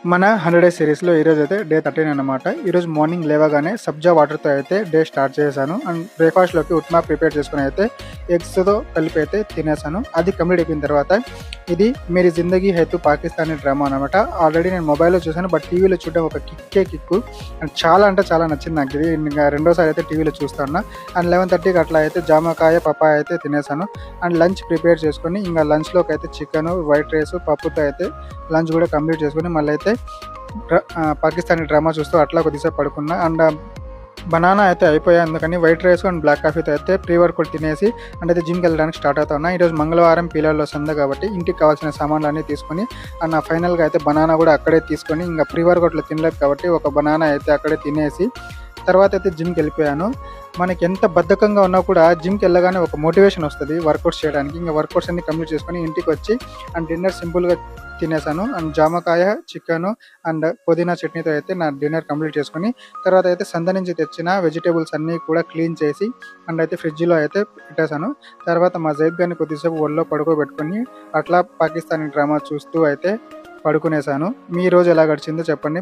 మన 100 డేస్ సిరీస్‌లో ఈరోజు అయితే డే 13 అనమాట. ఈరోజు మార్నింగ్ లేవగానే సబ్జా వాటర్‌తో అయితే డే స్టార్ట్ చేశాను. అండ్ బ్రేక్‌ఫాస్ట్‌లోకి ఉప్మా ప్రిపేర్ చేసుకొని అయితే ఎగ్స్‌తో కలిపి అయితే తినేసాను. అది కంప్లీట్ అయిపోయిన తర్వాత ఇది 'మేరీ జిందగీ హై తు పాకిస్తానీ' డ్రామా అనమాట. ఆల్రెడీ నేను మొబైల్‌లో చూసాను. బట్ టీవీలో చూడడం ఒక కిక్కు. అండ్ చాలా అంటే చాలా నచ్చింది నాకు ఇది. ఇంకా రెండోసారి అయితే టీవీలో చూస్తా ఉన్నా. అండ్ 11:30కి అట్లా అయితే జామకాయ, పపాయ అయితే తినేసాను. అండ్ లంచ్ ప్రిపేర్ చేసుకొని ఇంకా లంచ్‌లోకి అయితే చికెను, వైట్ రైస్, పప్పుతో అయితే లంచ్ కూడా కంప్లీట్ చేసుకొని మళ్ళీ అయితే పాకిస్తానీ డ్రామా చూస్తూ అట్లా కొద్దిసేపు పడుకున్నా. అండ్ బనానా అయితే అయిపోయాయి. అందుకని వైట్ రైస్ అండ్ బ్లాక్ కాఫీతో అయితే ప్రీ వర్కౌట్ తినేసి అండ్ అయితే జిమ్కి వెళ్ళడానికి స్టార్ట్ అవుతా ఉన్నా. ఈరోజు మంగళవారం పిల్లల్లో సంద కాబట్టి ఇంటికి కావాల్సిన సామాన్లు అన్నీ తీసుకొని అండ్ ఫైనల్గా అయితే బనానా కూడా అక్కడే తీసుకొని ఇంకా ప్రీ వర్కౌట్లో తినలేదు కాబట్టి ఒక బనానా అయితే అక్కడే తినేసి తర్వాత అయితే జిమ్కి వెళ్ళిపోయాను. మనకి ఎంత బద్ధకంగా ఉన్నా కూడా జిమ్కి వెళ్ళగానే ఒక మోటివేషన్ వస్తుంది వర్కౌట్స్ చేయడానికి. ఇంకా వర్కౌట్స్ అన్ని కంప్లీట్ చేసుకొని ఇంటికి వచ్చి అండ్ డిన్నర్ సింపుల్గా తినేసాను. అండ్ జామకాయ, చికెను అండ్ పుదీనా చట్నీతో అయితే నా డిన్నర్ కంప్లీట్ చేసుకొని తర్వాత అయితే సంత నుంచి తెచ్చిన వెజిటేబుల్స్ అన్నీ కూడా క్లీన్ చేసి అండ్ అయితే ఫ్రిడ్జ్లో అయితే పెట్టేశాను. తర్వాత మా జైద్ గారిని కొద్దిసేపు ఒళ్ళో పడుకోబెట్టుకొని అట్లా పాకిస్తానీ డ్రామా చూస్తూ అయితే పడుకునేసాను. మీ రోజు ఎలా గడిచిందో చెప్పండి.